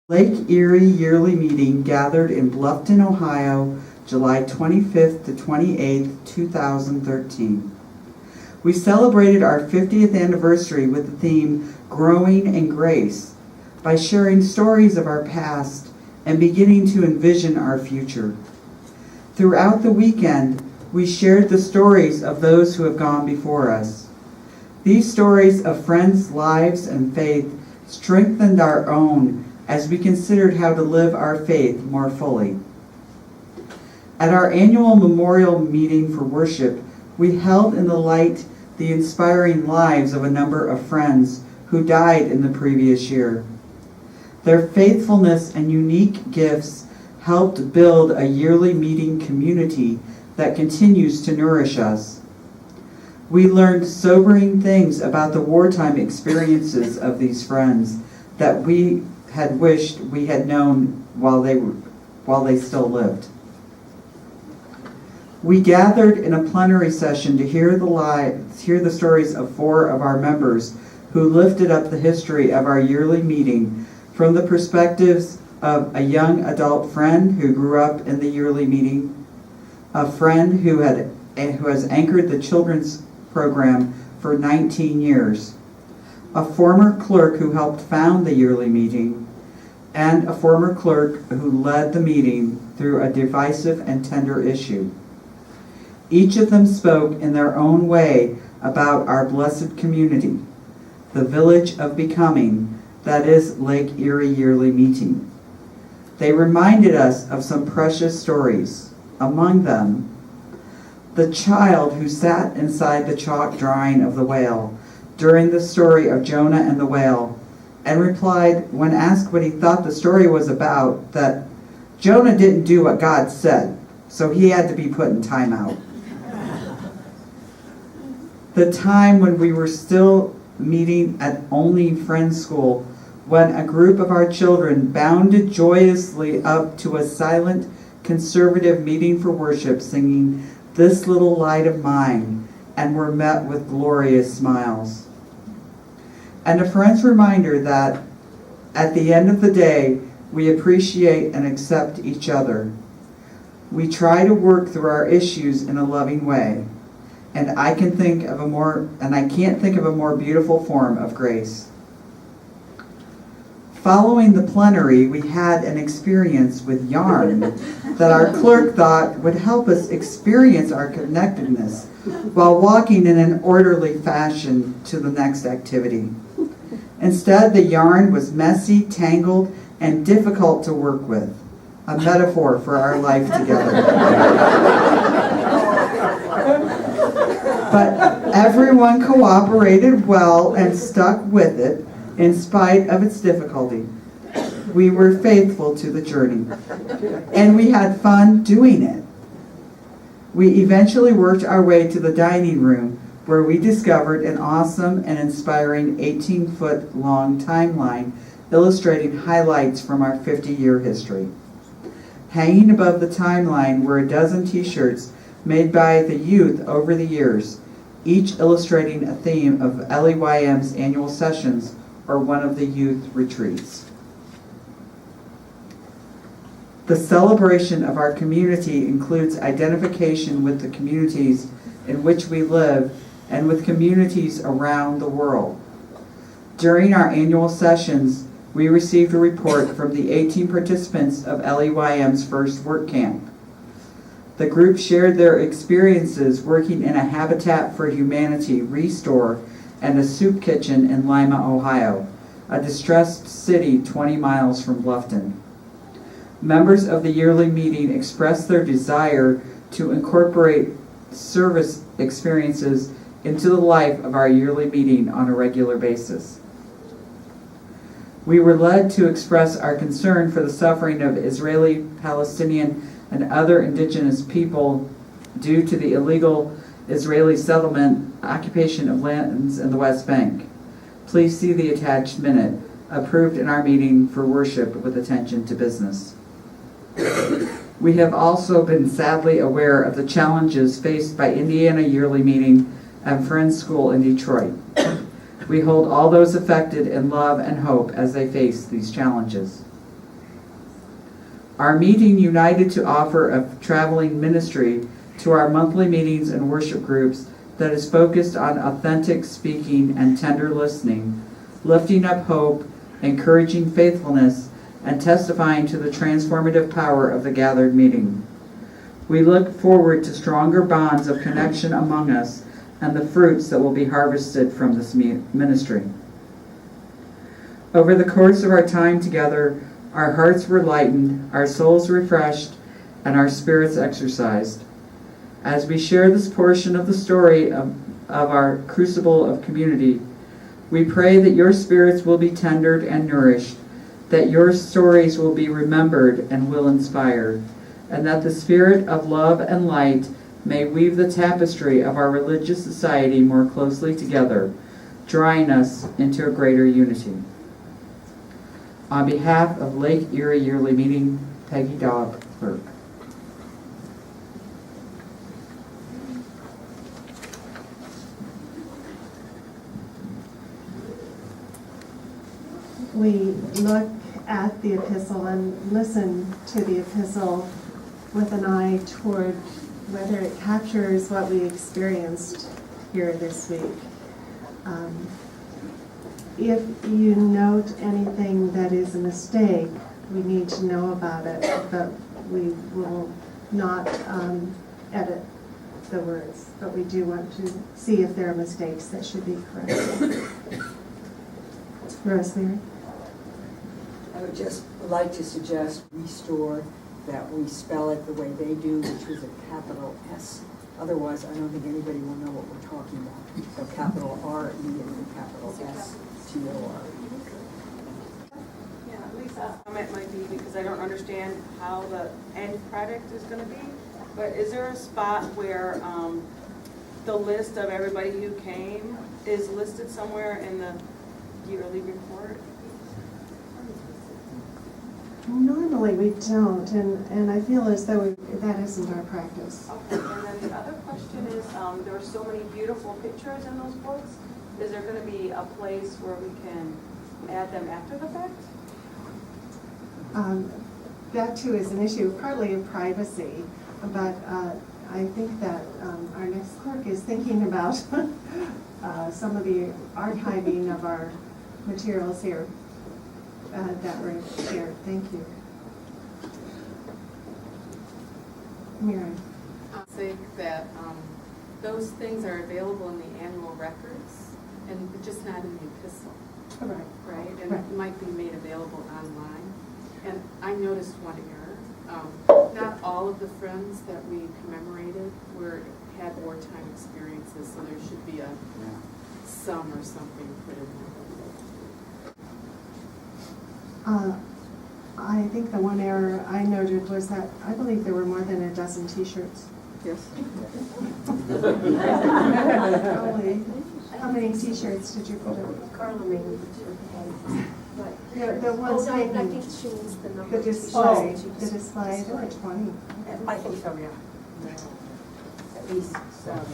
Lake Erie Yearly Meeting gathered in Bluffton, Ohio, July 25th to 28th, 2013. We celebrated our 50th anniversary with the theme, Growing in Grace, by sharing stories of our past and beginning to envision our future. Throughout the weekend, we shared the stories of those who have gone before us. These stories of friends' lives and faith strengthened our own as we considered how to live our faith more fully. At our annual memorial meeting for worship, we held in the light the inspiring lives of a number of friends who died in the previous year. Their faithfulness and unique gifts helped build a yearly meeting community that continues to nourish us. We learned sobering things about the wartime experiences of these friends that we had wished we had known while they still lived. We gathered in a plenary session to hear the stories of 4 of our members who lifted up the history of our yearly meeting from the perspectives of a young adult friend who grew up in the yearly meeting, a friend who has anchored the children's program for 19 years, a former clerk who helped found the yearly meeting, and a former clerk who led the meeting through a divisive and tender issue. Each of them spoke in their own way about our blessed community, the village of becoming, that is Lake Erie Yearly Meeting. They reminded us of some precious stories, among them, the child who sat inside the chalk drawing of the whale during the story of Jonah and the whale, and replied, when asked what he thought the story was about, that Jonah didn't do what God said, so he had to be put in timeout. The time when we were still meeting at Only Friends School, when a group of our children bounded joyously up to a silent, conservative meeting for worship, singing, "This Little Light of Mine," and were met with glorious smiles. And a friend's reminder that at the end of the day, we appreciate and accept each other. We try to work through our issues in a loving way, and I can't think of a more beautiful form of grace. Following the plenary, we had an experience with yarn that our clerk thought would help us experience our connectedness while walking in an orderly fashion to the next activity. Instead, the yarn was messy, tangled, and difficult to work with, a metaphor for our life together. But everyone cooperated well and stuck with it in spite of its difficulty. We were faithful to the journey, and we had fun doing it. We eventually worked our way to the dining room, where we discovered an awesome and inspiring 18-foot long timeline illustrating highlights from our 50-year history. Hanging above the timeline were a dozen t-shirts made by the youth over the years, each illustrating a theme of LEYM's annual sessions or one of the youth retreats. The celebration of our community includes identification with the communities in which we live and with communities around the world. During our annual sessions, we received a report from the 18 participants of LEYM's first work camp. The group shared their experiences working in a Habitat for Humanity restore and a soup kitchen in Lima, Ohio, a distressed city 20 miles from Bluffton. Members of the yearly meeting expressed their desire to incorporate service experiences into the life of our yearly meeting on a regular basis. We were led to express our concern for the suffering of Israeli, Palestinian, and other indigenous people due to the illegal Israeli settlement occupation of lands in the West Bank. Please see the attached minute, approved in our meeting for worship with attention to business. We have also been sadly aware of the challenges faced by Indiana Yearly Meeting and Friends School in Detroit. We hold all those affected in love and hope as they face these challenges. Our meeting united to offer a traveling ministry to our monthly meetings and worship groups that is focused on authentic speaking and tender listening, lifting up hope, encouraging faithfulness, and testifying to the transformative power of the gathered meeting. We look forward to stronger bonds of connection among us and the fruits that will be harvested from this ministry. Over the course of our time together, our hearts were lightened, our souls refreshed, and our spirits exercised. As we share this portion of the story of our crucible of community, we pray that your spirits will be tendered and nourished, that your stories will be remembered and will inspire, and that the spirit of love and light may weave the tapestry of our religious society more closely together, drawing us into a greater unity. On behalf of Lake Erie Yearly Meeting, Peggy Daub, clerk. We look at the epistle and listen to the epistle with an eye toward whether it captures what we experienced here this week. If you note anything that is a mistake, we need to know about it, but we will not edit the words, but we do want to see if there are mistakes that should be corrected. Rosemary? I would just like to suggest restore that we spell it the way they do, which is a capital S. Otherwise, I don't think anybody will know what we're talking about. So capital R-E and capital S-T-O-R. Yeah, at least that comment might be because I don't understand how the end product is going to be. But is there a spot where the list of everybody who came is listed somewhere in the yearly report? Normally we don't, and I feel as though that isn't our practice. Okay, and then the other question is, there are so many beautiful pictures in those books. Is there going to be a place where we can add them after the fact? That too is an issue, partly of privacy, but I think that our next clerk is thinking about some of the archiving of our materials here that were shared. Thank you. Mary. I think that those things are available in the annual records, and just not in the epistle. Right. Right? And Right. it might be made available online. And I noticed one error. Not all of the friends that we commemorated had wartime experiences, so there should be a sum or something put in there. I think the one error I noted was that I believe there were more than a dozen T-shirts. Yes. Probably. How many T-shirts did you put up? Carla made it. The ones I hanging, think she means the number. the display, there were 20. I think so, yeah. At least some.